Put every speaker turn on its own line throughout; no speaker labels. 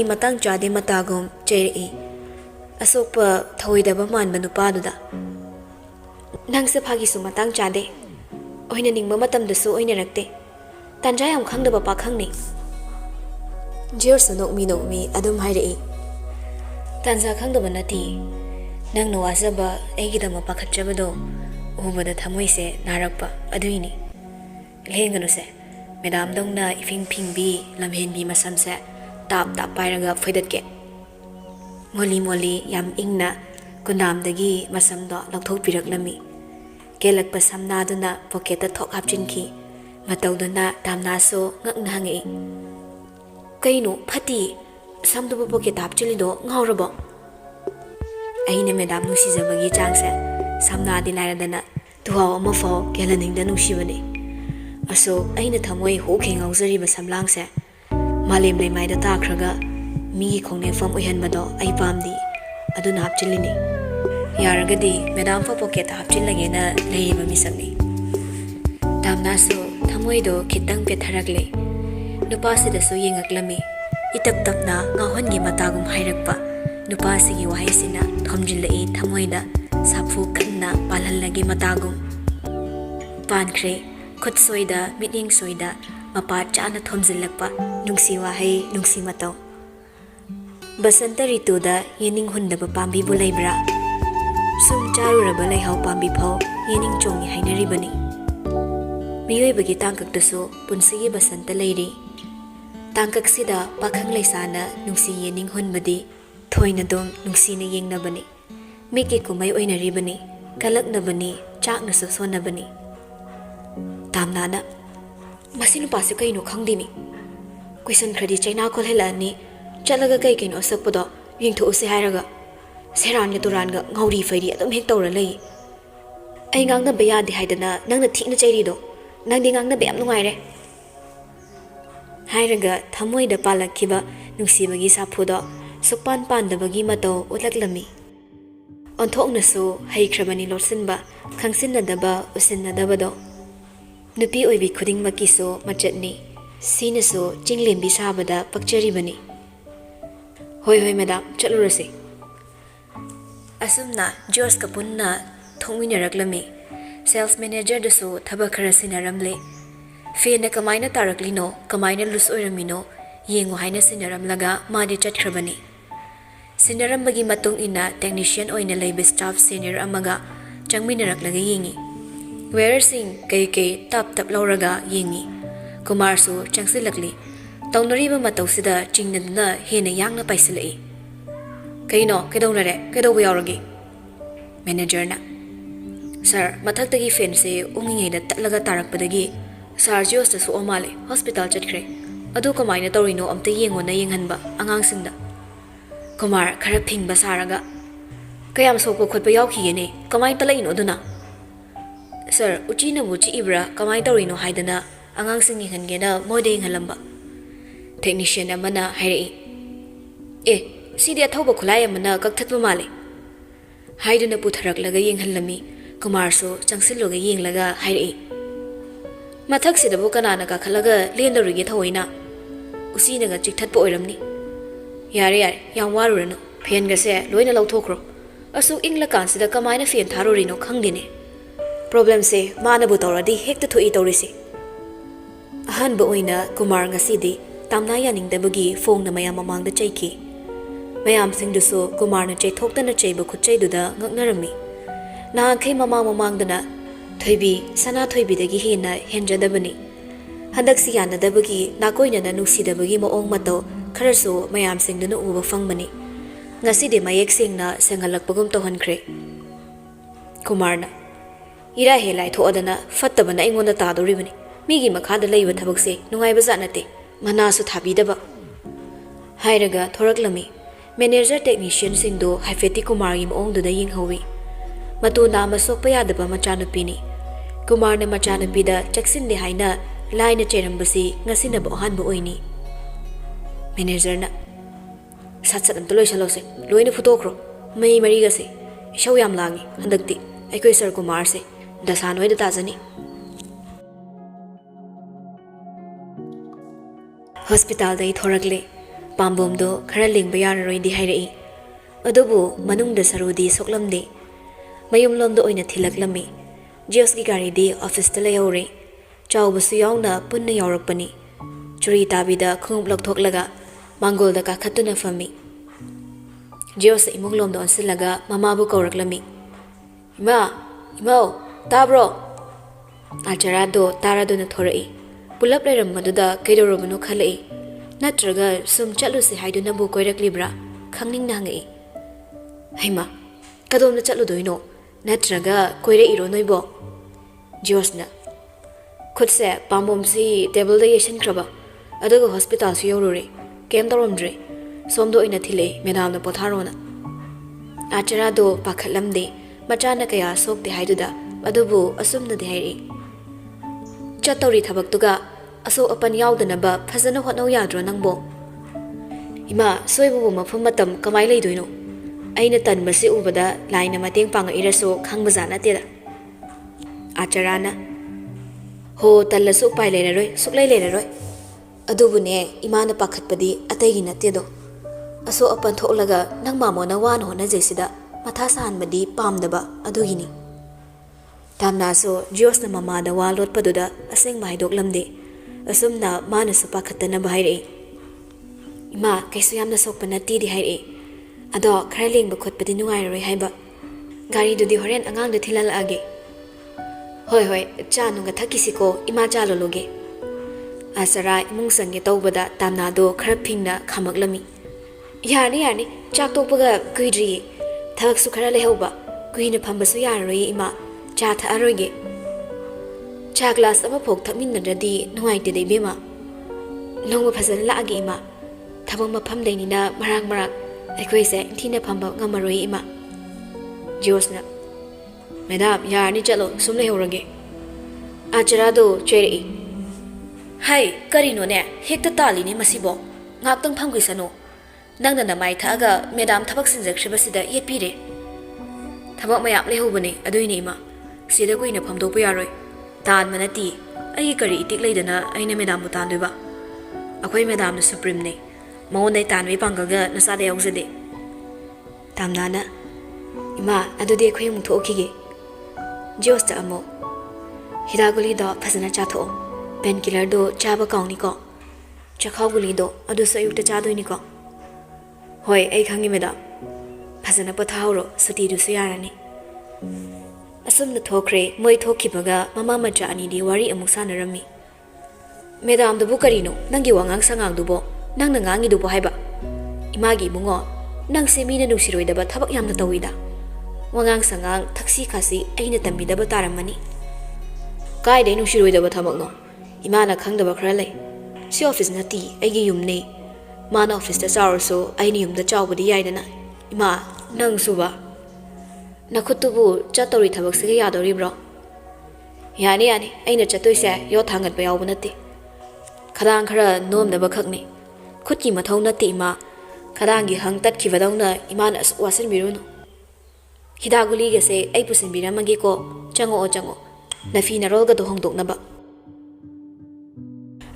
matang chade matagum cheri asokpa thoidaba manba nupaduda nangse phagi su matang chade oina ningma matam dasu oina rakte tanjay am khangdaba pakhangni jor sanok mi adum hairei tanza khangdaba nati nang no wazaba egidama pakhatjabado ubada thamoise narakpa aduini lehenganu se Madam dongna ifing pingbi lamhenbi masamse tap pairaga foidatke moli yam ingna kundamdagi masamdo laukthokpiraklami kelakpa samnaduna pocketa thok hapchinki matawduna damnaso ngakna hangi kaino phati samduba pocket hapchilido ngawrabo aine madam nusijabagi changse samnadi lairadana tuhaw amafo kelaningda nusibani aso aina thamoi hokhe ngaujariba samlangse malem leimaida takhraga mi khongnefam oihanbado ai pamdi aduna hapchilini yaragadi madam fa pocket hapchilagena leiba misakni damnaso thamoido khitang petharakle nupasida so yengaklami itap tapna ngahongi matagum hairakpa nupasigi wahaisina thomjillai thamoida sapu kanna palhallagi matagum pankre khut soida miting soida mapa chana thomjillakpa nungsi wahai nungsi mataw basanta rituda yening hundaba pambi bulaibra sum charuraba leihau pambi phau yening chongi hainaribani miyoi tangkak daso punsigi basanta leiri tangkak sida pakhang leisana nungsi yening hunbadi thoina dom nungsi na yengnabani miki kumai oinaribani kalaknabani chakna sosonabani tamnana masinu pasu kaino khangdimi question khadi chaina khol helani chalaga kai kaino sakpodo yingtho use hairaga seran ga turan ga ngauri fairi adum hek tawra lei ai ngangna beya di haidana nangna thina chairi do nangdi ngangna be am nungai re hairaga thamoi da palakhiba nungsibagi saphudo sukpan pandabagi mato ulaklami onthoknasu heikrabani lotsinba khangsinnadaba usinnadabado nupi oibi khuding makiso machatni sinaso chinglembi sabada pakcharibani hoi madam chalurase asumna George kapunna thongminaraklami sales manager daso thaba khara sinaramle fena kamaina taraklino kamaina lus oiramino yengo haina sinaramlaga madi chatkrabani sinarambagi matung ina technician oina leibe staff senior amaga changminaraklaga yengi wearersing kay tap lauraga yengi kumar su changsilakli tawnariba matawsida chingnadna hena yangna paisilai kaino kedawnare kedaw yauragi manager na sir mathaktagi fan se ungingeda tatlaga tarakpadagi sir Jos ta su omale hospital chatkre adu kamaina tawrino amta yengona yenghanba angangsingda kumar khara phingba saraga kayam sokko khotpa yawkhigene kamai talaino duna sir uchina buchi ibra kamai tawrino haidana angangsing yenghangena mode yenghalamba technician amana hairei sidi athauba khulai amana kakthatba male haiduna putharaklaga yenghalami kumar so changsiloga yenglaga hairei mathak sidabu kanana ka khalaga lendorige thaoina usinaga chikthatpa oiramni yare yam warurano fen gase loina lauthokro asuk ingla kansida kamaina fen tharorino khangdine problem se manabu tawradi hekta thoi tawrisi ahanba oina kumar ngasidi tamna yaningdabagi phongna mayam mamangda chaiki mayam singduso kumarna chaithokdana chaiba khutchaiduda ngaknarami na khai mamangdana thoibi sana thoibidagi hena henjadabani handaksi yanadabagi nakoina nusidabagi maong mataw kharaso mayam singduna uba fangbani ngasidi mayek singna sengalakpagum tohankhre kumarna ira helai thoadana fattabana ingonda tadoribani migi makhada leiba thabakse nungaiba janate manasu thabidaba hairaga thoraklami manager technician singdo haifeti kumargi maongduda yinghawi matu nama sokpa yadaba machanupini kumarna machanupida chaksinne haina laina cherambasi ngasinaba ohanba oini manager na satsat amta loisalose loina phutokro mai mariga se isau yam langi handakti aikoi sir kumar se dasan hoida tajani hospital dai thorakle ꯄꯥꯝꯕꯣꯝꯗꯣ ꯈꯔ ꯂꯦꯡꯕ ꯌꯥꯔꯔꯣꯏꯗꯤ ꯍꯥꯏꯔꯛꯏ ꯑꯗꯨꯕꯨ ꯃꯅꯨꯡꯗ ꯁꯔꯨꯗꯤ ꯁꯣꯛꯂꯝꯗꯦ ꯃꯌꯨꯝꯂꯣꯝꯗ ꯑꯣꯏꯅ ꯊꯤꯜꯂꯛꯂꯝꯃꯤ ꯖꯤꯌꯣꯁꯀꯤ ꯒꯥꯔꯤꯗꯤ ꯑꯣꯐꯤꯁꯇ ꯂꯩꯍꯧꯔꯦ ꯆꯥꯎꯕꯁꯨ ꯌꯥꯎꯅ ꯄꯨꯟꯅ ꯌꯥꯎꯔꯛꯄꯅꯤ ꯆꯨꯔꯤ ꯇꯥꯕꯤꯗ ꯈꯣꯡꯎꯞ ꯂꯧꯊꯣꯛꯂꯒ ꯃꯥꯡꯒꯣꯜꯗ ꯀꯥꯈꯠꯇꯨꯅ ꯐꯝꯃꯤ ꯖꯤꯌꯣꯁ ꯏꯃꯨꯡꯂꯣꯝꯗ ꯑꯣꯟꯁꯤꯜꯂꯒ ꯃꯃꯥꯕꯨ ꯀꯧꯔꯛꯂꯝꯃꯤ ꯏꯃꯥ ꯏꯃꯧ ꯇꯥꯕ꯭ꯔꯣ ꯑꯥꯆꯔꯥꯗꯣ ꯇꯥꯔꯗꯨꯅ ꯊꯣꯔꯛꯏ ꯄꯨꯂꯞ ꯂꯩꯔꯝꯕꯗꯨꯗ ꯀꯩꯗꯧꯔꯕꯅꯣ ꯈꯜꯂꯛꯏ ꯅꯠꯇ꯭ꯔꯒ ꯁꯨꯝ ꯆꯠꯂꯨꯁꯤ ꯍꯥꯏꯗꯨꯅꯕꯨ ꯀꯣꯏꯔꯛꯂꯤꯕ꯭ꯔꯥ ꯈꯪꯅꯤꯡꯅ ꯍꯪꯉꯛꯏ ꯍꯩꯃꯥ ꯀꯗꯣꯝꯗ ꯆꯠꯂꯨꯗꯣꯏꯅꯣ ꯅꯠꯇ꯭ꯔꯒ ꯀꯣꯏꯔꯛꯏꯔꯣ ꯅꯣꯏꯕꯣ ꯖꯤꯌꯣꯁꯅ ꯈꯨꯠꯁꯦ ꯄꯥꯝꯕꯣꯝꯁꯤ ꯇꯦꯕꯜꯗ ꯌꯩꯁꯤꯟꯈ꯭ꯔꯕ ꯑꯗꯨꯒ ꯍꯣꯁꯄꯤꯇꯥꯜꯁꯨ ꯌꯧꯔꯨꯔꯦ ꯀꯩꯝ ꯇꯧꯔꯝꯗ꯭ꯔꯦ ꯁꯣꯝꯗ ꯑꯣꯏꯅ ꯊꯤꯜꯂꯛꯑꯦ ꯃꯦꯗꯥꯝꯅ ꯄꯣꯊꯥꯔꯣꯅ ꯑꯥꯆꯔꯥꯗꯣ ꯄꯥꯈꯠꯂꯝꯗꯦ ꯃꯆꯥꯅ ꯀꯌꯥ ꯁꯣꯛꯇꯦ ꯍꯥꯏꯗꯨꯗ ꯑꯗꯨꯕꯨ ꯑꯁꯨꯝꯅꯗꯤ ꯍꯥꯏꯔꯛꯏ ꯆꯠꯇꯧꯔꯤ ꯊꯕꯛꯇꯨꯒ ꯑꯁꯣꯛ ꯑꯄꯟ ꯌꯥꯎꯗꯅꯕ ꯐꯖꯅ ꯍꯣꯠꯅꯧ ꯌꯥꯗ꯭ꯔꯣ ꯅꯪꯕꯣ ꯏꯃꯥ ꯁꯣꯏꯕꯕꯨ ꯃꯐꯝ ꯃꯇꯝ ꯀꯃꯥꯏ ꯂꯩꯗꯣꯏꯅꯣ ꯑꯩꯅ ꯇꯟꯕꯁꯤ ꯎꯕꯗ ꯂꯥꯏꯅ ꯃꯇꯦꯡ ꯄꯥꯡꯉꯛꯏꯔꯁꯨ ꯈꯪꯕꯖꯥꯠ ꯅꯠꯇꯦꯗ ꯑꯥꯆꯔꯥꯅ ꯍꯣ ꯇꯜꯂꯁꯨ ꯎꯄꯥꯏ ꯂꯩꯔꯔꯣꯏ ꯁꯨꯛꯂꯩ ꯂꯩꯔꯔꯣꯏ ꯑꯗꯨꯕꯨꯅꯦ ꯏꯃꯥꯅ ꯄꯥꯈꯠꯄꯗꯤ ꯑꯇꯩꯒꯤ ꯅꯠꯇꯦꯗꯣ ꯑꯁꯣꯛ ꯑꯄꯟ ꯊꯣꯛꯂꯒ ꯅꯪ ꯃꯥꯃꯣꯅ ꯋꯥꯅ ꯍꯣꯠꯅꯖꯩꯁꯤꯗ ꯃꯊꯥ ꯁꯥꯍꯟꯕꯗꯤ ꯄꯥꯝꯗꯕ ꯑꯗꯨꯒꯤꯅꯤ ꯇꯥꯝꯅꯥꯁꯨ ꯖꯤꯌꯣꯁꯅ ꯃꯃꯥꯗ ꯋꯥ ꯂꯣꯠꯄꯗꯨꯗ ꯑꯁꯦꯡꯕ ꯍꯥꯏꯗꯣꯛꯂꯝꯗꯦ ꯑꯁꯨꯝꯅ ꯃꯥꯅꯁꯨ ꯄꯥꯈꯠꯇꯅꯕ ꯍꯥꯏꯔꯛꯏ ꯏꯃꯥ ꯀꯩꯁꯨ ꯌꯥꯝꯅ ꯁꯣꯛꯄ ꯅꯠꯇꯦꯗꯤ ꯍꯥꯏꯔꯛꯏ ꯑꯗꯣ ꯈꯔ ꯂꯦꯡꯕ ꯈꯣꯠꯄꯗꯤ ꯅꯨꯡꯉꯥꯏꯔꯔꯣই ꯍꯥꯏꯕ ꯒꯥꯔꯤꯗꯨꯗꯤ ꯍꯣꯔꯦꯟ ꯑꯉꯥꯡꯗ ꯊꯤꯜꯍꯜꯂꯛꯑꯒꯦ ꯍꯣꯏ ꯍꯣꯏ ꯆꯥ ꯅꯨꯡꯒ ꯊꯛꯈꯤꯁꯤꯀꯣ ꯏꯃꯥ ꯆꯥ ꯂꯣꯜꯂꯨꯒꯦ ꯑꯥꯆꯔꯥ ꯏꯃꯨꯡ ꯆꯪꯒꯦ ꯇꯧꯕꯗ ꯇꯥꯝꯅꯥꯗꯣ ꯈꯔ ꯐꯤꯡꯅ ꯈꯥꯝꯃꯛꯂꯝꯃꯤ ꯌꯥꯔꯅꯤ ꯌꯥꯔꯅꯤ ꯆꯥꯛ ꯇꯣꯛꯄꯒ ꯀꯨꯏꯗ꯭ꯔꯤꯌꯦ ꯊꯕꯛꯁꯨ ꯈꯔ ꯂꯩꯍꯧꯕ ꯀꯨꯏꯅ ꯐꯝꯕꯁꯨ ꯌꯥꯔꯔꯣꯏꯌꯦ ꯏꯃꯥ ꯆꯥ ꯊꯛꯑꯔꯣꯏꯒꯦ ꯆꯥ ꯒ꯭ꯂꯥꯁ ꯑꯃꯐꯥꯎ ꯊꯛꯃꯤꯟꯅꯗ꯭ꯔꯗꯤ ꯅꯨꯡꯉꯥꯏꯇꯦꯗ ꯏꯕꯦꯝꯃ ꯅꯣꯡꯃ ꯐꯖꯅ ꯂꯥꯛꯑꯒꯦ ꯏꯃꯥ ꯊꯕꯛ ꯃꯐꯝꯗꯩꯅꯤꯅ ꯃꯔꯥꯛ ꯃꯔꯥꯛ ꯑꯩꯈꯣꯏꯁꯦ ꯏꯟꯊꯤꯅ ꯐꯝꯕ ꯉꯝꯃꯔꯣꯏ ꯏꯃꯥ ꯖꯤꯌꯣꯁꯅ ꯃꯦꯗꯥꯝ ꯌꯥꯔꯅꯤ ꯆꯠꯂꯣ ꯁꯨꯝ ꯂꯩꯍꯧꯔꯒꯦ ꯑꯥꯆꯔꯥꯗꯣ ꯆꯩꯔꯛꯏ ꯍꯥꯏ ꯀꯔꯤꯅꯣꯅꯦ ꯍꯦꯛꯇ ꯇꯥꯜꯂꯤꯅꯦ ꯃꯁꯤꯕꯣ ꯉꯥꯛꯇꯪ ꯐꯝꯈꯤꯁꯅꯨ ꯅꯪꯅ ꯅꯃꯥꯏ ꯊꯛꯑꯒ ꯃꯦꯗꯥꯝ ꯊꯕꯛ ꯁꯤꯟꯖꯈ꯭ꯔꯤꯕꯁꯤꯗ ꯌꯦꯠꯄꯤꯔꯦ ꯊꯕꯛ ꯃꯌꯥꯝ ꯂꯩꯍꯧꯕꯅꯦ ꯑꯗꯨꯏꯅꯦ ꯏꯃꯥ ꯁꯤꯗ ꯀꯨꯏꯅ ꯐꯝꯗꯣꯛꯄ ꯌꯥꯔꯣꯏ ꯇꯥꯟꯕ ꯅꯠꯇꯦ ꯑꯩꯒꯤ ꯀꯔꯤ ꯏꯇꯤꯛ ꯂꯩꯗꯅ ꯑꯩꯅ ꯃꯦꯗꯥꯝꯕꯨ ꯇꯥꯟꯗꯣꯏꯕ ꯑꯩꯈꯣꯏ ꯃꯦꯗꯥꯝꯅ ꯁꯨꯄ꯭ꯔꯤꯝꯅꯦ ꯃꯉꯣꯟꯗꯩ ꯇꯥꯟꯕꯒꯤ ꯄꯥꯡꯒꯜꯒ ꯅꯆꯥꯗ ꯌꯥꯎꯖꯗꯦ ꯇꯥꯝꯅꯥꯅ ꯏꯃꯥ ꯑꯗꯨꯗꯤ ꯑꯩꯈꯣꯏ ꯑꯃꯨꯛ ꯊꯣꯛꯈꯤꯒꯦ ꯖꯤꯌꯣꯁꯇ ꯑꯃꯨꯛ ꯍꯤꯗꯥꯛ ꯒꯨꯂꯤꯗꯣ ꯐꯖꯅ ꯆꯥꯊꯣꯛꯑꯣ ꯄꯦꯟ ꯀꯤꯂꯔꯗꯣ ꯆꯥꯕ ꯀꯥꯎꯅꯤꯀꯣ ꯆꯈꯥꯎ ꯒꯨꯂꯤꯗꯣ ꯑꯗꯨꯁꯨ ꯑꯌꯨꯛꯇ ꯆꯥꯗꯣꯏꯅꯤꯀꯣ ꯍꯣꯏ ꯑꯩ ꯈꯪꯉꯤ ꯃꯦꯗꯥꯝ ꯐꯖꯅ ꯄꯣꯊꯥꯍꯧꯔꯣ ꯁꯨꯇꯤꯗꯨꯁꯨ ꯌꯥꯔꯅꯤ ꯑꯁꯨꯝꯅ ꯊꯣꯛꯈ꯭ꯔꯦ ꯃꯣꯏ ꯊꯣꯛꯈꯤꯕꯒ ꯃꯃꯥ ꯃꯆꯥ ꯑꯅꯤꯗꯤ ꯋꯥꯔꯤ ꯑꯃꯨꯛ ꯁꯥꯟꯅꯔꯝꯃꯤ ꯃꯦꯗꯥꯝꯗꯨꯕꯨ ꯀꯔꯤꯅꯣ ꯅꯪꯒꯤ ꯋꯥꯉꯥꯡ ꯁꯉꯥꯡꯗꯨꯕꯣ ꯅꯪꯅ ꯉꯥꯡꯉꯤꯗꯨꯕꯣ ꯍꯥꯏꯕ ꯏꯃꯥꯒꯤ ꯏꯕꯨꯡꯉꯣ ꯅꯪꯁꯦ ꯃꯤꯅ ꯅꯨꯡꯁꯤꯔꯣꯏꯗꯕ ꯊꯕꯛ ꯌꯥꯝꯅ ꯇꯧꯋꯤꯗ ꯋꯥꯉꯥꯡ ꯁꯉꯥꯡ ꯊꯛꯁꯤ ꯈꯥꯁꯤ ꯑꯩꯅ ꯇꯝꯕꯤꯗꯕ ꯇꯥꯔꯝꯃꯅꯤ ꯀꯥꯏꯗꯩ ꯅꯨꯡꯁꯤꯔꯣꯏꯗꯕ ꯊꯕꯛꯅꯣ ꯏꯃꯥꯅ ꯈꯪꯗꯕ ꯈꯔ ꯂꯩ ꯁꯤ ꯑꯣꯐꯤꯁ ꯅꯠꯇꯦ ꯑꯩꯒꯤ ꯌꯨꯝꯅꯦ ꯃꯥꯅ ꯑꯣꯐꯤꯁꯇ ꯆꯥꯎꯔꯁꯨ ꯑꯩꯅ ꯌꯨꯝꯗ ꯆꯥꯎꯕꯗꯤ ꯌꯥꯏꯗꯅ ꯏꯃꯥ ꯅꯪꯁꯨꯕ ꯅꯈꯨꯠꯇꯨꯕꯨ ꯆꯠꯇꯧꯔꯤ ꯊꯕꯛꯁꯤꯒ ꯌꯥꯗꯧꯔꯤꯕ꯭ꯔꯣ ꯌꯥꯅꯤ ꯌꯥꯅꯤ ꯑꯩꯅ ꯆꯠꯇꯣꯏꯁꯦ ꯌꯣꯠ ꯊꯥꯡꯒꯠꯄ ꯌꯥꯎꯕ ꯅꯠꯇꯦ ꯈꯗꯥꯡ ꯈꯔ ꯅꯣꯝꯅꯕ ꯈꯛꯅꯤ ꯈꯨꯠꯀꯤ ꯃꯊꯧ ꯅꯠꯇꯦ ꯏꯃꯥ ꯈꯗꯥꯡꯒꯤ ꯍꯪ ꯇꯠꯈꯤꯕꯗꯧꯅ ꯏꯃꯥꯅ ꯑꯁꯨꯛ ꯋꯥꯁꯤꯟꯕꯤꯔꯨꯅꯨ ꯍꯤꯗꯥꯛ ꯒꯨꯂꯤꯒꯁꯦ ꯑꯩ ꯄꯨꯁꯤꯟꯕꯤꯔꯝꯃꯒꯦꯀꯣ ꯆꯪꯉꯛꯑꯣ ꯆꯪꯉꯛꯑꯣ ꯅꯐꯤ ꯅꯔꯣꯜꯒꯗꯣ ꯍꯣꯡꯗꯣꯛꯅꯕ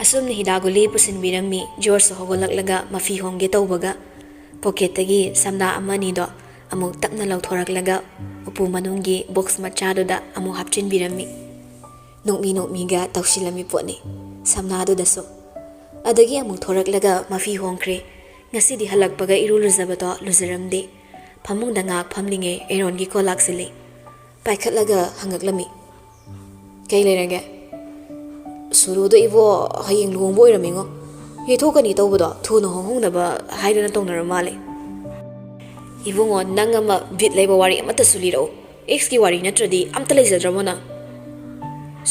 ꯑꯁꯨꯝꯅ ꯍꯤꯗꯥꯛ ꯒꯨꯂꯤ ꯄꯨꯁꯤꯟꯕꯤꯔꯝꯃꯤ ꯖꯣꯔꯖꯁꯨ ꯍꯧꯒꯠꯂꯛꯂꯒ ꯃꯐꯤ ꯍꯣꯡꯒꯦ ꯇꯧꯕꯒ ꯄꯣꯀꯦꯠꯇꯒꯤ ꯁꯝꯅꯥ ꯑꯃ ꯑꯅꯤꯗꯣ ꯑꯃꯨꯛ ꯇꯞꯅ ꯂꯧꯊꯣꯔꯛꯂꯒ ꯎꯄꯨ ꯃꯅꯨꯡꯒꯤ ꯕꯣꯛꯁ ꯃꯆꯥꯗꯨꯗ ꯑꯃꯨꯛ ꯍꯥꯞꯆꯤꯟꯕꯤꯔꯝꯃꯤ ꯅꯣꯛꯃꯤ ꯅꯣꯛꯃꯤꯒ ꯇꯧꯁꯤꯜꯂꯝꯃꯤ ꯄꯣꯠꯅꯤ ꯁꯝꯅꯥꯗꯨꯗꯁꯨ ꯑꯗꯒꯤ ꯑꯃꯨꯛ ꯊꯣꯔꯛꯂꯒ ꯃꯐꯤ ꯍꯣꯡꯈ꯭ꯔꯦ ꯉꯁꯤꯗꯤ ꯍꯜꯂꯛꯄꯒ ꯏꯔꯨ ꯂꯨꯖꯕꯗꯣ ꯂꯨꯖꯔꯝꯗꯦ ꯐꯃꯨꯡꯗ ꯉꯥꯛ ꯐꯝꯂꯤꯉꯩ ꯑꯦꯔꯣꯟꯒꯤ ꯀꯣꯜ ꯂꯥꯛꯁꯤꯜꯂꯤ ꯄꯥꯏꯈꯠꯂꯒ ꯍꯪꯉꯛꯂꯝꯃꯤ ꯀꯩ ꯂꯩꯔꯒꯦ ꯁꯨꯔꯨꯗꯣ ꯏꯕꯣ ꯍꯌꯦꯡ ꯂꯨꯍꯣꯡꯕ ꯑꯣꯏꯔꯝꯃꯤꯉꯣ ꯌꯩꯊꯣꯛꯀꯅꯤ ꯇꯧꯕꯗꯣ ꯊꯨꯅ ꯍꯣꯡꯍꯧꯅꯕ ꯍꯥꯏꯗꯨꯅ ꯇꯧꯅꯔ ꯃꯥꯜꯂꯦ ꯏꯕꯨꯡꯉꯣ ꯅꯪ ꯑꯃ ꯕꯤꯠ ꯂꯩꯕ ꯋꯥꯔꯤ ꯑꯃꯠꯇꯁꯨ ꯂꯤꯔꯛꯎ ꯑꯦꯛꯁꯀꯤ ꯋꯥꯔꯤ ꯅꯠꯇ꯭ꯔꯗꯤ ꯑꯝꯇ ꯂꯩꯖꯗ꯭ꯔꯕꯣ ꯅꯪ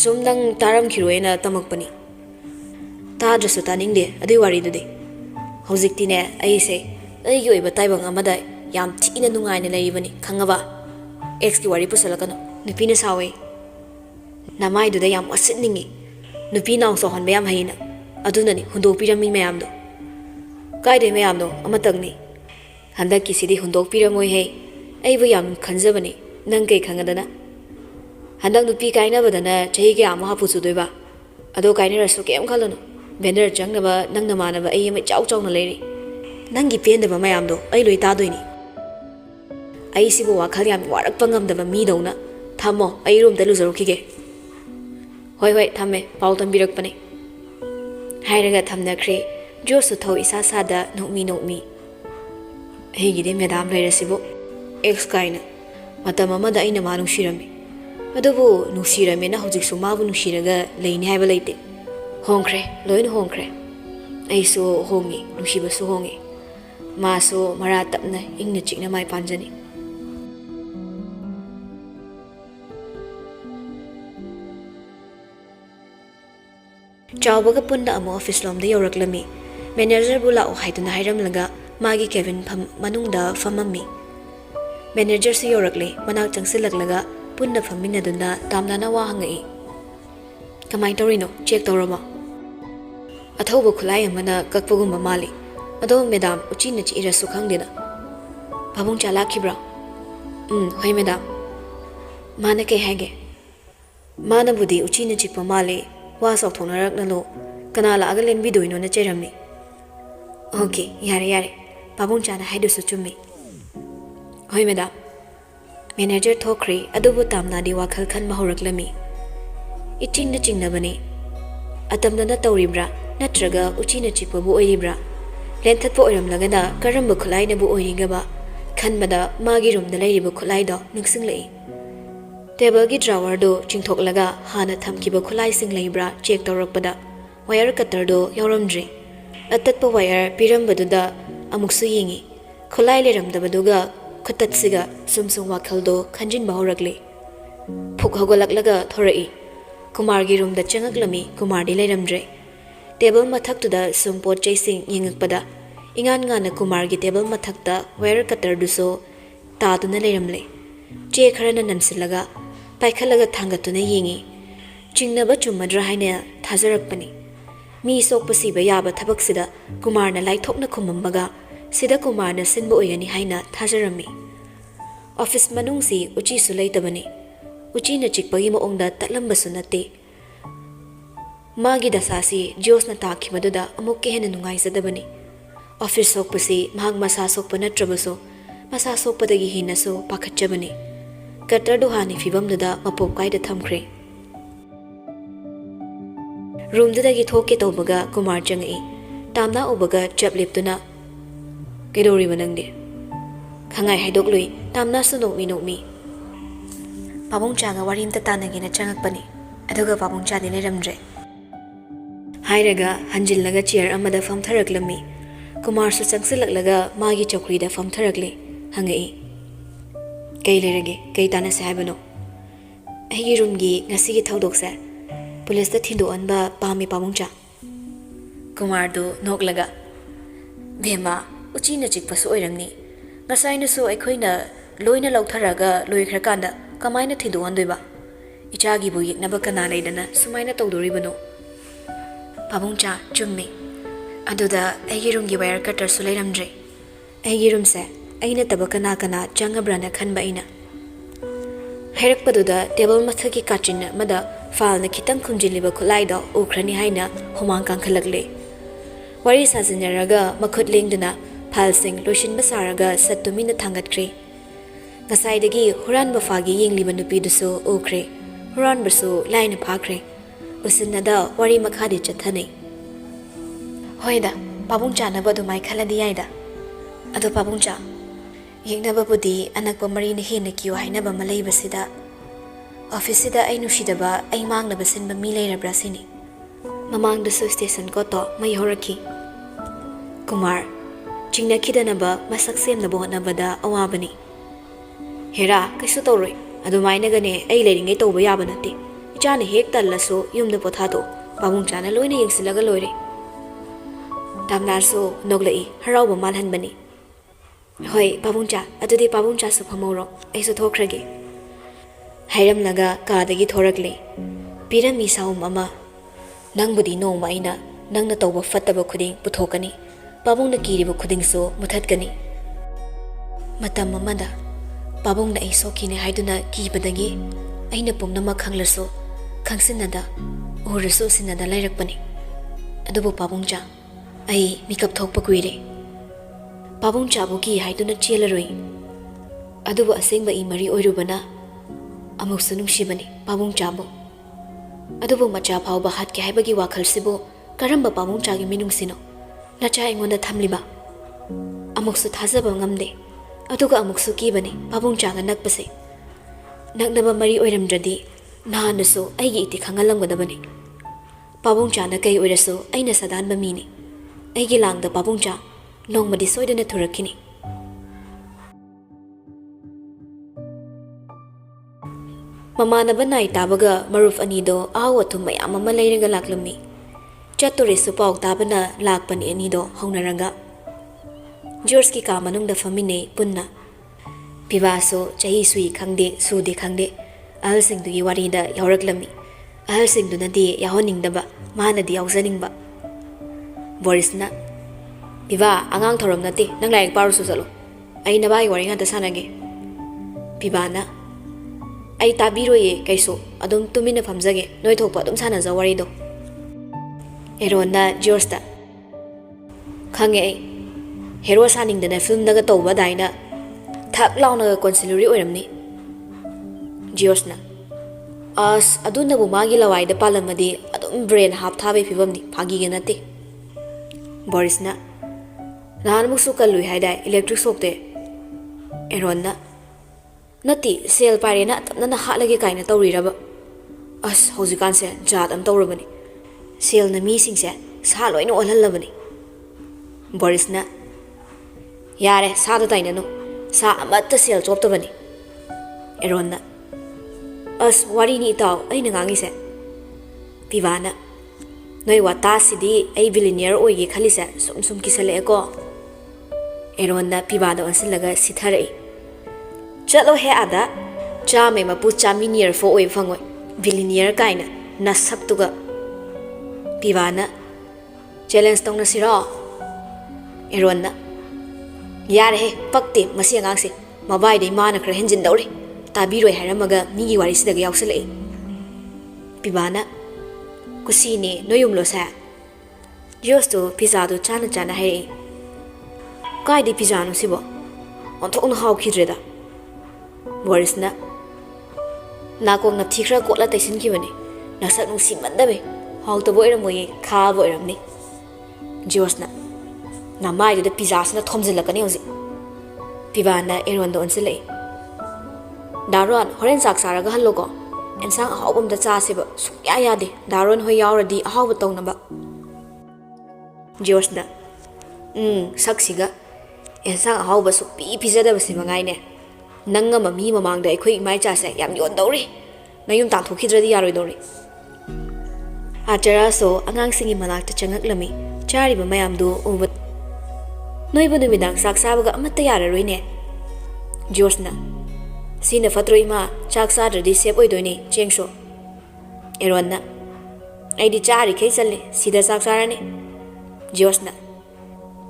ꯁꯨꯝ ꯅꯪ ꯇꯥꯔꯝꯈꯤꯔꯣꯏꯅ ꯇꯝꯃꯛꯄꯅꯤ ꯇꯥꯗ꯭ꯔꯁꯨ ꯇꯥꯅꯤꯡꯗꯦ ꯑꯗꯨꯏ ꯋꯥꯔꯤꯗꯨꯗꯤ ꯍꯧꯖꯤꯛꯇꯤꯅꯦ ꯑꯩꯁꯦ ꯑꯩꯒꯤ ꯑꯣꯏꯕ ꯇꯥꯏꯕꯪ ꯑꯃꯗ ꯌꯥꯝ ꯊꯤꯅ ꯅꯨꯡꯉꯥꯏꯅ ꯂꯩꯔꯤꯕꯅꯤ ꯈꯪꯉꯕ ꯑꯦꯛꯁꯀꯤ ꯋꯥꯔꯤ ꯄꯨꯁꯜꯂꯛꯀꯅꯨ ꯅꯨꯄꯤꯅ ꯁꯥꯎꯋꯦ ꯅꯃꯥꯏꯗꯨꯗ ꯌꯥꯝ ꯋꯥꯁꯤꯟꯅꯤꯡꯉꯤ ꯅꯨꯄꯤ ꯅꯥꯎ ꯆꯥꯎꯍꯟꯕ ꯌꯥꯝ ꯍꯩꯅ ꯑꯗꯨꯅꯅꯤ ꯍꯨꯟꯗꯣꯛꯄꯤꯔꯝꯃꯤ ꯃꯌꯥꯝꯗꯣ ꯀꯥꯏꯗꯩ ꯃꯌꯥꯝꯅꯣ ꯑꯃꯇꯪꯅꯤ ꯍꯟꯗꯛꯀꯤꯁꯤꯗꯤ ꯍꯨꯟꯗꯣꯛꯄꯤꯔꯝꯃꯣꯏꯍꯦ ꯑꯩꯕꯨ ꯌꯥꯝ ꯈꯟꯖꯕꯅꯤ ꯅꯪ ꯀꯩ ꯈꯪꯉꯗꯅ ꯍꯟꯗꯛ ꯅꯨꯄꯤ ꯀꯥꯏꯅꯕꯗꯅ ꯆꯍꯤ ꯀꯌꯥꯃꯨꯛ ꯍꯥꯞꯄꯨ ꯆꯨꯗꯣꯏꯕ ꯑꯗꯣ ꯀꯥꯏꯅꯔꯁꯨ ꯀꯩꯝ ꯈꯜꯂꯨꯅꯨ ꯕꯦꯅꯔ ꯆꯪꯅꯕ ꯅꯪ ꯅꯃꯥꯟꯅꯕ ꯑꯩ ꯑꯃ ꯏꯆꯥꯎ ꯆꯥꯎꯅ ꯂꯩꯔꯤ ꯅꯪꯒꯤ ꯄꯦꯟꯗꯕ ꯃꯌꯥꯝꯗꯣ ꯑꯩ ꯂꯣꯏ ꯇꯥꯗꯣꯏꯅꯤ ꯑꯩꯁꯤꯕꯨ ꯋꯥꯈꯜ ꯌꯥꯝ ꯋꯥꯔꯛꯄ ꯉꯝꯗꯕ ꯃꯤꯗꯧꯅ ꯊꯝꯃꯣ ꯑꯩ ꯔꯨꯝꯗ ꯂꯨꯖꯔꯨꯈꯤꯒꯦ ꯍꯣꯏ ꯍꯣꯏ ꯊꯝꯃꯦ ꯄꯥꯎ ꯇꯝꯕꯤꯔꯛꯄꯅꯦ ꯍꯥꯏꯔꯒ ꯊꯝꯅꯈ꯭ꯔꯦ ꯖꯣꯁꯁꯨ ꯊꯧ ꯏꯁꯥ ꯁꯥꯗ ꯅꯣꯛꯃꯤ ꯅꯣꯛꯃꯤ ꯑꯩꯒꯤꯗꯤ ꯃꯦꯗꯥꯝ ꯂꯩꯔꯁꯤꯕꯨ ꯑꯦꯛꯁ ꯀꯥꯏꯅ ꯃꯇꯝ ꯑꯃꯗ ꯑꯩꯅ ꯃꯥ ꯅꯨꯡꯁꯤꯔꯝꯃꯤ ꯑꯗꯨꯕꯨ ꯅꯨꯡꯁꯤꯔꯝꯃꯦꯅ ꯍꯧꯖꯤꯛꯁꯨ ꯃꯥꯕꯨ ꯅꯨꯡꯁꯤꯔꯒ ꯂꯩꯅꯤ ꯍꯥꯏꯕ ꯂꯩꯇꯦ ꯍꯣꯡꯈ꯭ꯔꯦ ꯂꯣꯏꯅ ꯍꯣꯡꯈ꯭ꯔꯦ ꯑꯩꯁꯨ ꯍꯣꯡꯉꯤ ꯅꯨꯡꯁꯤꯕꯁꯨ ꯍꯣꯡꯉꯤ 마소 마라 땀나 잉느 찍나 마이 반전이 चावबगा पुन्ना अमो ऑफिस लोमदा यौरक्लमी मैनेजर बुलाओ हाइदुना हाइरमलगा मागी केबिन फम मनुंगदा फमम्मी मैनेजर से यौरक्ले मनाक चंगसिलगलगा पुन्ना फमिनदुना तामनाना वा हंगई कमाई तौरिनो चेक तौरबा अथौबो खुलाई अमना ककपगुम माली अदो मैडम उचीन चिरसु खंगदेना पाबुंग चालाखिब्रा होय मैडम माने के हैगे माना बुदी उचीन चिपा माले वा सौथोनरकनलो कना लागा लेनबिदोइनो न चेरमनी ओके यारे यारे पाबुंग चाना हाइदुसु चुम्मी होय मैडम मैनेजर थोखरे अदुबु तामनादी वाखल खन महौरकलमी इचिंग न चिंगनबनी अतमदना तौरिब्रा नत्रगा उचीन चिपबु ओइरिब्रा लेंथत्पो ओइरमलगना करम्ब खुलाइनबु ओइरिगबा खनबदा मागी रूमदा लैरिबु खुलाइदो निंगसिंगलई टेबल की ड्रावर दो चिंथोकलगा हाना थमकिबा खुलाई सिंग लेब्रा चेक तौरकपदा वायर कटर दो यौरमद्री अतत्पा वायर पिरमबदुदा अमुकसु येंगी खुलाई लेरमदबदुगा खुतत्सिगा सुमसुम वाखल दो खंजिन बहुरकले फुक हगोलकलगा थोरई कुमार की रूम दा चंगकलमी कुमार दी लेरमद्रे टेबल मथक्तुदा सुम पोट चैसिंग येंगकपदा इंगान गाना कुमार की टेबल मथक्ता वायर कटर दुसो तादुना लेरमले चे खरना ननसिलगा पाइखलगा थांगतुना येंगी चिंगनबा चुमद्रा हाइना थाजरकपनी मी सोकपसिबा याबा थबकसिदा कुमारना लाइथोकना खुममबगा सिदा कुमारना सिनबो ओयगनी हाइना थाजरमी ऑफिस मनुंगसी उची सुलैतबनी उचीना चिकपगी मोंगदा तलंबसु नते मागी दसासी जोसना ताखिबदुदा अमुक हेन नुंगाइजदबनी ऑफिस सोकपसी महाग मसा सोकप नत्रबसो मसा सोकपदगी हिनसो पाखच्चबनी कटर दुहानी फिबमदुदा मपोप कायदा थमख्रे रूमदुदगी थोके तौबगा कुमार चंगई तामना उबगा चपलेपतुना केदोरिबा नंगदे खंगाई हाइदोकलुई तामना सु नोकमी नोकमी पाबुंग चागा वारिमता तानगेना चंगकपनी अदुगा पाबुंग चादि लेरमद्रे हाइरगा हंजिलगा चेयर अमदा फमथरकलमी कुमार सु चंगसिलकलगा मागी चौकरीदा फमथरकले हंगई कई लेरगे कई तानसे हाइबनो अहिगी रूमगी ngasiगी थौदोकसे पुलिस दा थिंदोअनबा पामी पाबुंगचा कुमार दो नोकलगा भेमा उचीना चिकपसु ओइरमनी ngसाइनसु अखोइना लोइना लौथरगा लोइखरकांदा कमाइना थिंदोअनदोइबा इचागीबु यिकनबा कना लेदना सुमाइना तौदोरिबनो पाबुंगचा चुम्मी अदुदा अहिगी रूमगी वायर कटर सु लेरमद्रे अहिगी रूमसे अइना तब कना कना चंगब्राना खनबा अइना हैरकपदुदा टेबल मथकी काचिन मदा फालना खितंग खुंजिलिबा खुलाइदो उखरनी हाइना हुमांग कांखलकले वारी साजिनरगा मखुत लेंगदना फालसिंग लोइसिनबा सारगा सत्तुमिना थांगतख्रे ngसाइदगी हुरानबा फागी येंगलिबा नुपीदुसु उखरे हुरानबसु लाइना फाख्रे उसिनदा वारी मखादि चथनै होइदा पाबुंग चानबा दुमाइ खलदि याइदा अदो पाबुंगचा येंगनबबुदी अनकपा मरीना हेना कियो हाइनबा मलैबसिदा ऑफिससिदा आई नुसिदबा आई मांगनबा सिनबा मी लेरब्रा सिनी ममांगदसु स्टेशन कोतो मै होरखी कुमार चिंगनखिदनबा मसक सेमनबा होनबदा अवाबनी हेरा कैसु तौरोय अदुमाइनगने आई लेरिंगै तौबा याबा नते इचाने हेक तल्लसो युमदा पोथादो पाबुंग चाना लोइना येंगसिलगा लोइरे तामनासो नोगलई हराउबा मालहनबनी होय पाबुंगचा अदुदि पाबुंगचा सु फमौरो ऐसु थोखरगे हाइरमलगा कादगी थोरकले पिरमी साउम अमा नंगबुदी नोंमा आइना नंगना तौबा फत्तबा खुदिंग पुथोकनी पाबुंगना किरिबा खुदिंगसो मुथतकनी मतम अमदा पाबुंगना आई सोखिने हाइदुना कीबदगी आइना पुमनमा खंगलसो खंगसिनदा उरसो सिनदा लैरकपनी अदुबु पाबुंगचा आई मिकअप थोकपा कुइरे Pabung chabuki haiduna chelaroi. Adubu asengba I mari oirubana amuk sunung shibani pabung chabu. Adubu macha phauba hat ke haibagi wakhal sibo karamba pabung chagi minung sino nacha ingonda thamliba amuk su thazaba ngamde aduga amuk su kibani pabung chaga nakpase naknaba mari oiramdradi nahanasu aigi iti khangalamgadabani pabung cha na kai oirasu aina sadanba mini aigi langda pabung cha nongmadi soidana thurakini Mamanaba nai tabaga maruf anido awa thum mayam ama leiraga laklami Chatore su pauk tabana lakpani anido hongnaranga George ki ka manungda famine punna Pivaso chahi sui khangde sude khangde ahal singdu gi warida yauraklami ahal singdu nadi yahoningdaba manadi yaujaningba Borisna Piva angang thorom nati nang laik paru su salo ai nabai wari ngata sanage Pivana Ai tabiroye kaiso adum tumina famjage noi thokpa adum sana zawari do Erona George khange ai hero saning dana film daga tawba daina thak launa consulary oiramni George na as aduna bu magi lawai da palamadi adum brain hap thabe phibamni phagi ge nate Boris na nan musu kalui haida electric sokte Erona Nati sel pare na tapna halage kaina tawriraba as hojikan se jat am tawrabani sel na mi singse sa loina olhallabani Boris na yare sa da taina no sa amatta sel choptabani Eron na as wari ni taw aina ngangi se Pivana noi wata sidi ai billionaire oige khalise sum kisale ko Eron na Pivada onsilaga sitharai Chalo he ada chame mapu chaminier fo oi phangoi billionaire kaina na saktuga Pivana challenge tongna sira Eronna yare he pakte masi angang se mabai dei mana khra henjin dawri tabiroi haramaga migi wari sidaga yausalai Pivana kusini noyum lo sa Josto pizza do chana hai kai di pizza no sibo on thokna haw khidreda Boris na nakong na thikra kotla taisin kibani nasak nung simandabe hawta boiramoye kha boiramni George na mai de pizza na thomjilakani hoji Pivana Eron do onsilai Daron horen sak saraga hallo ko ensang ahawbam da cha seba sukya yade Daron hoi yawradi ahawba tongnaba George na saksiga ensang ahawba sukpi pizada basi mangai ne Nanga mami mamang da ekhoi mai cha se yam yon dori nayum tan thokhidradi yaroi dori Achara so angang singi manak ta changak lami chari ba mayam do ubat Noi bu numidang sak sabaga amatta yararoi ne George na sina fatroi ma chak sadradi sep oidoi chengso Eron na aidi chari khei challe sida sak sarani George na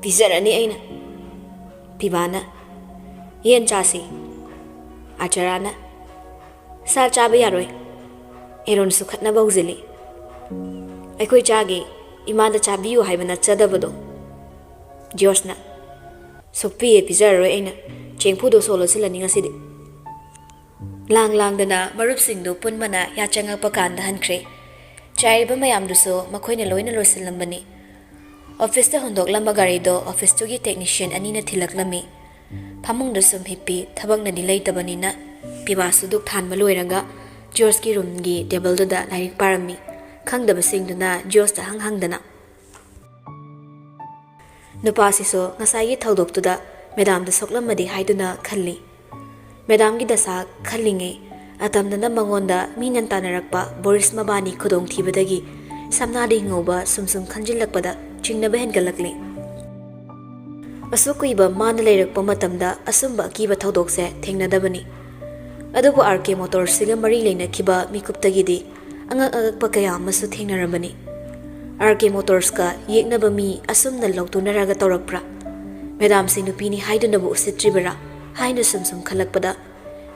pizarani aina Pivana yen chasi Acharana Sal chabe yaroi Eron su khatna bauzili Aikoi chage imanda chabiyu haibana chadabado George na Sokpi pizaroi aina chengpu do solo silani ngasidi Lang dana marup singdo punmana ya changak pakanda hankhre Chaiba mayam duso makoina loina losilambani Office da hondok lamba gari do office tugi technician anina thilaklami Pamung da sum hippi thabang na delay tabanina Piba suduk than maloiraga George ki room gi table do da lairik parami khangdaba singduna George da hang dana Nupa siso ngasai gi thodok tu da madam da soklamadi haiduna khalli madam gi dasa khallinge atamdana mangonda minan tanarakpa Boris mabani khudong thibadagi samnadi ngoba sumsum khanjilakpada chingnaba hengalakli Asukuiba mana leirakpa matamda asumba kiba thodokse thengnadabani Adubu RK Motors siga mari leina kiba mikuptagidi angak kaya masu thengnarabani RK Motors ka yeknaba mi asumna lautunaraga tawrakpra Madam sinupini haidunabu usitribara haina sumsum khalakpada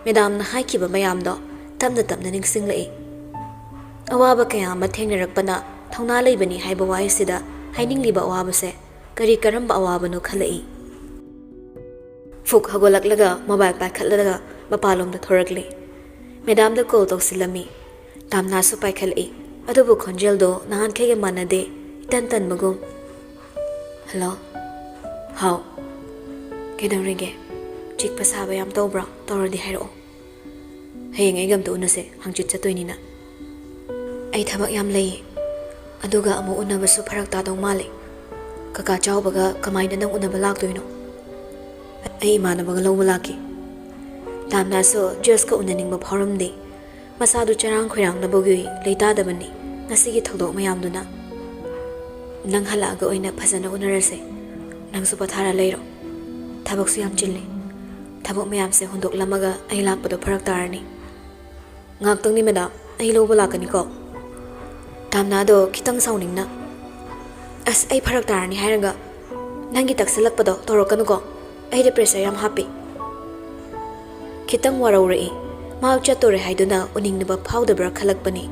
Madam na haikiba mayamdo tamna ningsinglai Awaba kaya ma thengnarakpana thongna leibani haiba waisida hainingliba awabase kari karamba awabano khalai ꯐꯨꯛ ꯍꯧꯒꯠꯂꯛꯂꯒ mobile ꯄꯥꯏꯈꯠꯂꯒ ꯃꯄꯥꯟꯂꯣꯝꯗ ꯊꯣꯔꯛꯂꯤ ꯃꯦꯗꯥꯝꯗ call ꯇꯧꯁꯤꯜꯂꯝꯃꯤ ꯇꯥꯝꯅꯥꯁꯨ ꯄꯥꯏꯈꯠꯂꯛꯏ ꯑꯗꯨꯕꯨ ꯈꯣꯟꯖꯦꯜꯗꯣ ꯅꯍꯥꯟꯈꯩꯒ ꯃꯥꯟꯅꯗꯦ ꯏꯇꯟ ꯇꯟꯕꯒꯨꯝ hello ꯍꯥꯎ ꯀꯩꯗꯧꯔꯤꯒꯦ ꯆꯤꯛꯄ ꯁꯥꯕ ꯌꯥꯝ ꯇꯧꯕ꯭ꯔꯣ ꯇꯧꯔꯗꯤ ꯍꯥꯏꯔꯛꯑꯣ ꯍꯌꯦꯡ ꯑꯩꯒ ꯑꯝꯇ ꯎꯅꯁꯦ ꯍꯪꯆꯤꯠ ꯆꯠꯇꯣꯏꯅꯤꯅ ꯑꯩ ꯊꯕꯛ ꯌꯥꯝ ꯂꯩꯌꯦ ꯑꯗꯨꯒ ꯑꯃꯨꯛ ꯎꯅꯕꯁꯨ ꯐꯔꯛ ꯇꯥꯗꯧ ꯃꯥꯜꯂꯦ ꯀꯀꯥ ꯆꯥꯎꯕꯒ ꯀꯃꯥꯏꯅ ꯅꯪ ꯎꯅꯕ ꯂꯥꯛꯇꯣꯏꯅꯣ ꯑꯩ ꯏꯃꯥꯟꯅꯕꯒ ꯂꯧꯕ ꯂꯥꯛꯀꯦ ꯇꯥꯝꯅꯥꯁꯨ ꯖꯁꯀ ꯎꯅꯅꯤꯡꯕ ꯐꯥꯎꯔꯝꯗꯦ ꯃꯁꯥꯗꯨ ꯆꯔꯥꯡ ꯈꯣꯏꯔꯥꯡꯅꯕꯒꯤ ꯂꯩꯇꯥꯗꯕꯅꯤ ꯉꯁꯤꯒꯤ ꯊꯧꯗꯣꯛ ꯃꯌꯥꯝꯗꯨꯅ ꯅꯪ ꯍꯜꯂꯛꯑꯒ ꯑꯣꯏꯅ ꯐꯖꯅ ꯎꯅꯔꯁꯦ ꯅꯪꯁꯨ ꯄꯣꯊꯥꯔ ꯂꯩꯔꯣ ꯊꯕꯛꯁꯨ ꯌꯥꯝ ꯆꯤꯜꯂꯤ ꯊꯕꯛ ꯃꯌꯥꯝꯁꯦ ꯍꯨꯟꯗꯣꯛꯂꯝꯃꯒ ꯑꯩ ꯂꯥꯛꯄꯗꯣ ꯐꯔꯛ ꯇꯥꯔꯅꯤ ꯉꯥꯛꯇꯪꯅꯤ ꯃꯦꯗꯥꯝ ꯑꯩ ꯂꯧꯕ ꯂꯥꯛꯀꯅꯤꯀꯣ ꯇꯥꯝꯅꯥꯗꯣ ꯈꯤꯇꯪ ꯁꯥꯎꯅꯤꯡꯅ ꯑꯁ ꯑꯩ ꯐꯔꯛ ꯇꯥꯔꯅꯤ ꯍꯥꯏꯔꯒ ꯅꯪꯒꯤ ꯇꯛꯁꯤꯜꯂꯛꯄꯗꯣ ꯇꯧꯔꯛꯀꯅꯨꯀꯣ ꯑꯩꯗ ꯄ꯭ꯔꯦꯁꯔ ꯌꯥꯝ ꯍꯥꯞꯄꯤ ꯈꯤꯇꯪ ꯋꯥꯔꯧꯔꯛꯏ ꯃꯍꯥꯛ ꯆꯠꯇꯣꯔꯦ ꯍꯥꯏꯗꯨꯅ ꯎꯅꯤꯡꯅꯕ ꯐꯥꯎꯗꯕ꯭ꯔꯥ ꯈꯜꯂꯛꯄꯅꯤ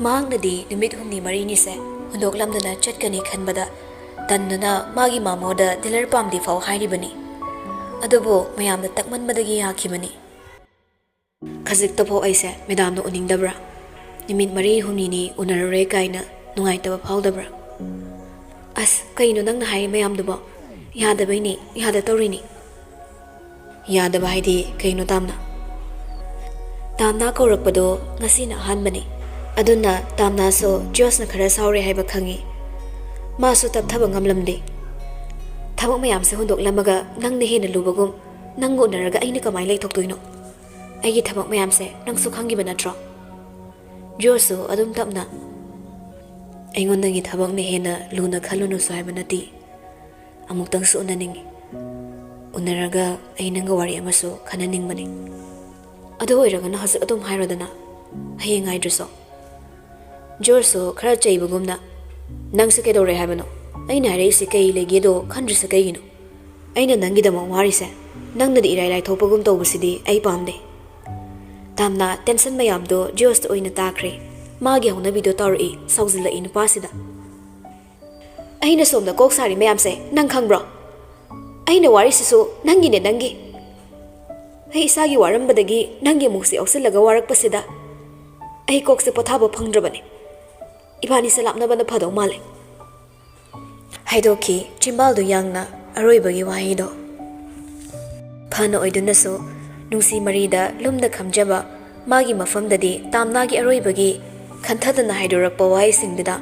ꯃꯍꯥꯛꯅꯗꯤ ꯅꯨꯃꯤꯠ ꯍꯨꯝꯅꯤ ꯃꯔꯤꯅꯤꯁꯦ ꯍꯨꯟꯗꯣꯛꯂꯝꯗꯨꯅ ꯆꯠꯀꯅꯤ ꯈꯟꯕꯗ ꯇꯟꯗꯨꯅ ꯃꯥꯒꯤ ꯃꯥꯃꯣꯗ ꯗꯤꯂꯔ ꯄꯥꯝꯗꯤ ꯐꯥꯎ ꯍꯥꯏꯔꯤꯕꯅꯤ ꯑꯗꯨꯕꯨ ꯃꯌꯥꯝꯅ ꯇꯛꯃꯟꯕꯗꯒꯤ ꯌꯥꯈꯤꯕꯅꯤ ꯈꯖꯤꯛꯇꯐꯥꯎ ꯑꯩꯁꯦ ꯃꯦꯗꯥꯝꯅ ꯎꯅꯤꯡꯗꯕ꯭ꯔꯥ ꯅꯨꯃꯤꯠ ꯃꯔꯤ ꯍꯨꯝꯅꯤꯅꯤ ꯎꯅꯔꯔꯣꯏ ꯀꯥꯏꯅ ꯅꯨꯡꯉꯥꯏꯇꯕ ꯐꯥꯎꯗꯕ꯭ꯔꯥ ꯑꯁ ꯀꯩꯅꯣ ꯅꯪꯅ ꯍꯥꯏꯔꯤ ꯃꯌꯥꯝꯗꯨꯕꯣ ꯌꯥꯗꯕꯩꯅꯤ ꯌꯥꯗ ꯇꯧꯔꯤꯅꯤ ꯌꯥꯗꯕ ꯍꯥꯏꯗꯤ ꯀꯩꯅꯣ ꯇꯥꯝꯅꯥ ꯀꯧꯔꯛꯄꯗꯣ ꯉꯁꯤꯅ ꯑꯍꯥꯟꯕꯅꯤ ꯑꯗꯨꯅ ꯇꯥꯝꯅꯥꯁꯨ ꯖꯣꯁꯅ ꯈꯔ ꯁꯥꯎꯔꯦ ꯍꯥꯏꯕ ꯈꯪꯉꯤ ꯃꯥꯁꯨ ꯇꯞꯊꯕ ꯉꯝꯂꯝꯗꯦ ꯊꯕꯛ ꯃꯌꯥꯝꯁꯦ ꯍꯨꯟꯗꯣꯛꯂꯝꯃꯒ ꯅꯪꯅ ꯍꯦꯟꯅ ꯂꯨꯕꯒꯨꯝ ꯅꯪꯒ ꯎꯅꯔꯒ ꯑꯩꯅ ꯀꯃꯥꯏꯅ ꯂꯩꯊꯣꯛꯇꯣꯏꯅꯣ ꯑꯩꯒꯤ ꯊꯕꯛ ꯃꯌꯥꯝꯁꯦ ꯅꯪꯁꯨ ꯈꯪꯈꯤꯕ ꯅꯠꯇ꯭ꯔꯣ ꯖꯣꯁꯁꯨ ꯑꯗꯨꯝ ꯇꯞꯅ ꯑꯩꯉꯣꯟꯗꯒꯤ ꯊꯕꯛꯅ ꯍꯦꯟꯅ ꯂꯨꯅ ꯈꯜꯂꯨꯅꯨꯁꯨ ꯍꯥꯏꯕ ꯅꯠꯇꯦ ꯑꯃꯨꯛꯇꯪꯁꯨ ꯎꯅꯅꯤꯡꯉꯤ ꯎꯅꯔꯒ ꯑꯩ ꯅꯪꯒ ꯋꯥꯔꯤ ꯑꯃꯁꯨ ꯈꯟꯅꯅꯤꯡꯕꯅꯤ ꯑꯗꯨ ꯑꯣꯏꯔꯒꯅ ꯍꯧꯖꯤꯛ ꯑꯗꯨꯝ ꯍꯥꯏꯔꯣꯗꯅ ꯍꯌꯦꯡ ꯍꯥꯏꯗ꯭ꯔꯁꯨ ꯖꯣꯔꯖꯁꯨ ꯈꯔ ꯆꯩꯕꯒꯨꯝꯅ ꯅꯪꯁꯦ ꯀꯩꯗꯧꯔꯦ ꯍꯥꯏꯕꯅꯣ ꯑꯩꯅ ꯍꯥꯏꯔꯛꯏꯁꯦ ꯀꯩ ꯂꯩꯒꯦꯗꯣ ꯈꯟꯗ꯭ꯔꯤꯁꯦ ꯀꯩꯒꯤꯅꯣ ꯑꯩꯅ ꯅꯪꯒꯤꯗꯃꯛ ꯋꯥꯔꯤꯁꯦ ꯅꯪꯅꯗꯤ ꯏꯔꯥꯏ ꯂꯥꯏꯊꯣꯛꯄꯒꯨꯝ ꯇꯧꯕꯁꯤꯗꯤ ꯑꯩ ꯄꯥꯝꯗꯦ ꯇꯥꯝꯅ ꯇꯦꯟꯁꯟ ꯃꯌꯥꯝꯗꯣ ꯖꯣꯁꯇ ꯑꯣꯏꯅ ꯇꯥꯈ꯭ꯔꯦ ꯃꯥꯒꯤ ꯍꯧꯅꯕꯤꯗꯣ ꯇꯧꯔꯛꯏ ꯁꯥꯎꯖꯤꯜꯂꯛꯏ ꯅꯨꯄꯥꯁꯤꯗ ꯑꯩꯅ ꯁꯣꯝꯗ ꯀꯣꯛ ꯁꯥꯔꯤ ꯃꯌꯥꯝꯁꯦ ꯅꯪ ꯈꯪꯕ꯭ꯔꯣ ꯑꯩꯅ ꯋꯥꯔꯤꯁꯤꯁꯨ ꯅꯪꯒꯤꯅꯦ ꯅꯪꯒꯤ ꯑꯩ ꯏꯁꯥꯒꯤ ꯋꯥꯔꯝꯕꯗꯒꯤ ꯅꯪꯒꯤ ꯑꯃꯨꯛꯁꯦ ꯌꯥꯎꯁꯤꯜꯂꯒ ꯋꯥꯔꯛꯄꯁꯤꯗ ꯑꯩ ꯀꯣꯛꯁꯦ ꯄꯣꯊꯥꯕ ꯐꯪꯗ꯭ꯔꯕꯅꯤ ꯏꯕꯥꯅꯤꯁꯦ ꯂꯥꯞꯅꯕꯅ ꯐꯗꯧ ꯃꯥꯜꯂꯦ ꯍꯥꯏꯗꯣꯛꯈꯤ ꯆꯤꯝꯕꯥꯜꯗꯨ ꯌꯥꯡꯅ ꯑꯔꯣꯏꯕꯒꯤ ꯋꯥꯍꯩꯗꯣ ꯐꯅ ꯑꯣꯏꯗꯨꯅꯁꯨ ꯅꯨꯡꯁꯤ ꯃꯔꯤꯗ ꯂꯨꯝꯅ ꯈꯝꯖꯕ ꯃꯥꯒꯤ ꯃꯐꯝꯗꯗꯤ ꯇꯥꯝꯅꯥꯒꯤ ꯑꯔꯣꯏꯕꯒꯤ ꯈꯟꯊꯗꯅ ꯍꯥꯏꯗꯣꯔꯛꯄ ꯋꯥꯍꯩꯁꯤꯡꯗꯨꯗ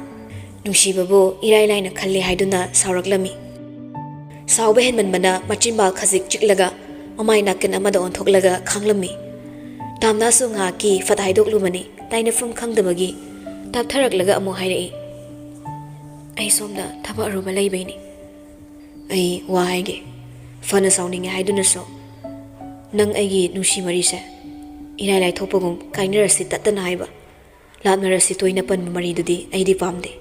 ꯅꯨꯡꯁꯤꯕꯕꯨ ꯏꯔꯥꯏ ꯂꯥꯏꯅ ꯈꯜꯂꯦ ꯍꯥꯏꯗꯨꯅ ꯁꯥꯎꯔꯛꯂꯝꯃꯤ ꯁꯥꯎꯕ ꯍꯦꯟꯃꯟꯕꯅ ꯃꯆꯤꯟꯕꯥꯜ ꯈꯖꯤꯛ ꯆꯤꯛꯂꯒ ꯃꯃꯥꯏ ꯅꯥꯀꯟ ꯑꯃꯗ ꯑꯣꯟꯊꯣꯛꯂꯒ ꯈꯥꯡꯂꯝꯃꯤ ꯇꯥꯝꯅꯥꯁꯨ ꯉꯥꯏꯍꯥꯛꯀꯤ ꯐꯠ ꯍꯥꯏꯗꯣꯛꯂꯨꯕꯅꯤ ꯇꯥꯏꯅꯐꯝ ꯈꯪꯗꯕꯒꯤ ꯇꯥꯞꯊꯔꯛꯂꯒ ꯑꯃꯨꯛ ꯍꯥꯏꯔꯛꯏ ꯑꯩ ꯁꯣꯝꯗ ꯊꯕꯛ ꯑꯔꯨꯕ ꯂꯩꯕꯩꯅꯤ ꯑꯩ ꯋꯥ ꯍꯥꯏꯒꯦ ꯐꯅ ꯁꯥꯎꯅꯤꯡꯉꯦ ꯍꯥꯏꯗꯨꯅꯁꯨ ꯅꯪ ꯑꯩꯒꯤ ꯅꯨꯡꯁꯤ ꯃꯔꯤꯁꯦ ꯏꯔꯥꯏ ꯂꯥꯏꯊꯣꯛꯄꯒꯨꯝ ꯀꯥꯏꯅꯔꯁꯤ ꯇꯠꯇꯅ ꯍꯥꯏꯕ ꯂꯥꯞꯅꯔꯁꯤ ꯇꯣꯏꯅ ꯄꯟꯕ ꯃꯔꯤꯗꯨꯗꯤ ꯑꯩꯗꯤ ꯄꯥꯝꯗꯦ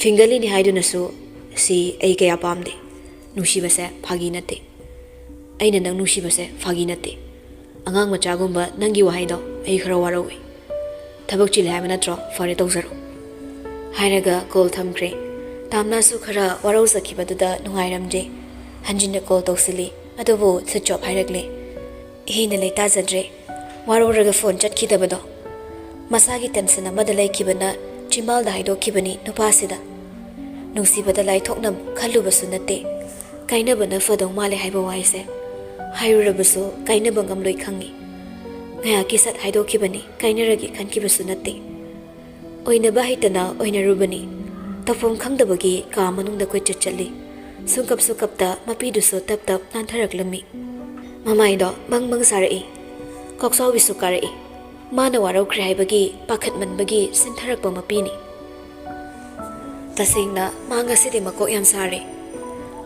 ꯐꯤꯡꯒꯜꯂꯤꯅꯤ ꯍꯥꯏꯗꯨꯅꯁꯨ ꯁꯤ ꯑꯩ ꯀꯌా ꯄꯥꯝꯗꯦ ꯅꯨꯡꯁꯤꯕꯁꯦ ꯐꯥꯒꯤ ꯅꯠꯇꯦ ꯑꯩꯅ ꯅꯪ ꯅꯨꯡꯁꯤꯕꯁꯦ ꯐꯥꯒꯤ ꯅꯠꯇꯦ ꯑꯉꯥꯡ ꯃꯆꯥꯒꯨꯝꯕ ꯅꯪꯒꯤ ꯋꯥꯍꯩꯗꯣ ꯑꯩ ꯈꯔ ꯋꯥꯔꯧꯏ ꯊꯕꯛ ꯆꯤꯜꯂꯦ ꯍꯥꯏꯕ ꯅꯠꯇ꯭ꯔꯣ ꯐꯔꯦ ꯇꯧꯖꯔꯣ ꯍꯥꯏꯔꯒ ꯀꯣꯜ ꯊꯝꯈ꯭ꯔꯦ ꯇꯥꯝꯅꯥꯁꯨ ꯈꯔ ꯋꯥꯔꯧꯖꯈꯤꯕꯗꯨꯗ ꯅꯨꯡꯉꯥꯏꯔꯝꯗꯦ ꯍꯟꯖꯤꯟꯅ ꯀꯣꯜ ꯇꯧꯁꯤꯜꯂꯤ ꯑꯗꯨꯕꯨ ꯁ꯭ꯋꯤꯆ ꯑꯣꯐ ꯍꯥꯏꯔꯛꯂꯦ ꯍꯦꯟꯅ ꯂꯩꯇꯥꯖꯗ꯭ꯔꯦ ꯋꯥꯔꯧꯔꯒ ꯐꯣꯟ ꯆꯠꯈꯤꯗꯕꯗꯣ ꯃꯁꯥꯒꯤ ꯇꯦꯟꯁꯟ ꯑꯃꯗ ꯂꯩꯈꯤꯕꯅ ꯆꯤꯝꯕꯥꯜꯗ ꯍꯥꯏꯗꯣꯛꯈꯤꯕꯅꯤ ꯅꯨꯄꯥꯁꯤꯗ ꯅꯨꯡꯁꯤꯕꯗ ꯂꯥꯏꯊꯣꯛꯅ ꯈꯜꯂꯨꯕꯁꯨ ꯅꯠꯇꯦ ꯀꯥꯏꯅꯕꯅ ꯐꯗꯧ ꯃꯥꯜꯂꯦ ꯍꯥꯏꯕ ꯋꯥꯍꯩꯁꯦ ꯍꯥꯏꯔꯨꯔꯕꯁꯨ ꯀꯥꯏꯅꯕ ꯉꯝꯂꯣꯏ ꯈꯪꯉꯤ ꯉꯥꯏꯍꯥꯛꯀꯤ ꯁꯠ ꯍꯥꯏꯗꯣꯛꯈꯤꯕꯅꯤ ꯀꯥꯏꯅꯔꯒꯦ ꯈꯟꯈꯤꯕꯁꯨ ꯅꯠꯇꯦ ꯑꯣꯏꯅꯕ ꯍꯩꯇꯅ ꯑꯣꯏꯅꯔꯨꯕꯅꯤ ꯇꯧꯐꯝ ꯈꯪꯗꯕꯒꯤ ꯀꯥ ꯃꯅꯨꯡꯗ ꯀꯣꯏꯆꯠ ꯆꯠꯂꯤ ꯁꯨꯡꯀꯞ ꯁꯨꯡꯀꯞꯇ ꯃꯄꯤꯗꯨꯁꯨ ꯇꯞ ꯇꯞ ꯅꯥꯟꯊꯔꯛꯂꯝꯃꯤ ꯃꯃꯥꯏꯗꯣ ꯕꯪ ꯕꯪ ꯁꯥꯔꯛꯏ ꯀꯣꯛꯆꯥꯎꯕꯤꯁꯨ ꯀꯥꯔꯛꯏ ꯃꯥꯅ ꯋꯥꯔꯧꯈ꯭ꯔꯦ ꯍꯥꯏꯕꯒꯤ ꯄꯥꯈꯠꯃꯟꯕꯒꯤ ꯁꯤꯟꯊꯔꯛꯄ ꯃꯄꯤꯅꯤ ꯇꯁꯦꯡꯅ ꯃꯥ ꯉꯁꯤꯗꯤ ꯃꯀꯣꯛ ꯌꯥꯝ ꯁꯥꯔꯦ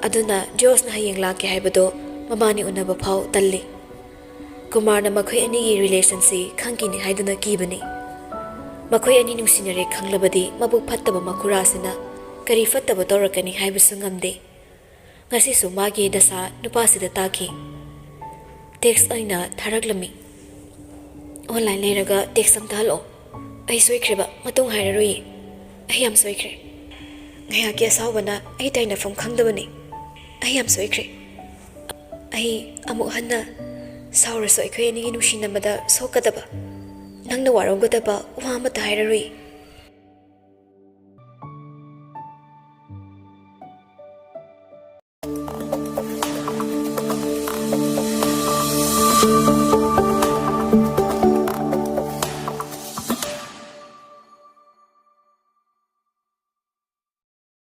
ꯑꯗꯨꯅ ꯖꯣꯁꯅ ꯍꯌꯦꯡ ꯂꯥꯛꯀꯦ ꯍꯥꯏꯕꯗꯣ ꯃꯕꯥꯅꯤ ꯎꯅꯕ ꯐꯥꯎ ꯇꯜꯂꯤ ꯀꯨꯃꯥꯔꯅ ꯃꯈꯣꯏ ꯑꯅꯤꯒꯤ ꯔꯤꯂꯦꯁꯟꯁꯤ ꯈꯪꯈꯤꯅꯤ ꯍꯥꯏꯗꯨꯅ ꯀꯤꯕꯅꯤ ꯃꯈꯣꯏ ꯑꯅꯤ ꯅꯨꯡꯁꯤꯅꯔꯦ ꯈꯪꯂꯕꯗꯤ ꯃꯕꯨꯛ ꯐꯠꯇꯕ ꯃꯈꯨꯔꯥꯁꯤꯅ ꯀꯔꯤ ꯐꯠꯇꯕ ꯇꯧꯔꯛꯀꯅꯤ ꯍꯥꯏꯕꯁꯨ ꯉꯝꯗꯦ ꯉꯁꯤꯁꯨ ꯃꯥꯒꯤ ꯗꯁꯥ ꯅꯨꯄꯥꯁꯤꯗ ꯇꯥꯈꯤ ꯇꯦꯛꯁ ꯑꯣꯏꯅ ꯊꯥꯔꯛꯂꯝꯃꯤ ꯑꯣꯟꯂꯥꯏꯟ ꯂꯩꯔꯒ ꯇꯦꯛꯁ ꯑꯝꯇ ꯍꯜꯂꯛꯑꯣ ꯑꯩ ꯁꯣꯏꯈ꯭ꯔꯦꯕ ꯃꯇꯨꯡ ꯍꯥꯏꯔꯔꯣꯏꯌꯦ ꯑꯩ ꯌꯥꯝ ꯁꯣꯏꯈ꯭ꯔꯦ ꯉꯥꯏꯍꯥꯛꯀꯤ ꯑꯁꯥꯎꯕꯅ ꯑꯩ ꯇꯥꯏꯅꯐꯝ ꯈꯪꯗꯕꯅꯤ ꯑꯩ ꯌꯥꯝ ꯁꯣꯏꯈ꯭ꯔꯦ ꯑꯩ ꯑꯃꯨꯛ ꯍꯟꯅ ꯁꯥꯎꯔꯁꯨ ꯑꯩꯈꯣꯏ ꯑꯅꯤꯒꯤ ꯅꯨꯡꯁꯤꯅꯕꯗ ꯁꯣꯛꯀꯗꯕ ꯅꯪꯅ ꯋꯥꯔꯧꯒꯗꯕ ꯋꯥ ꯑꯃꯠꯇ ꯍꯥꯏꯔꯔꯣꯏ.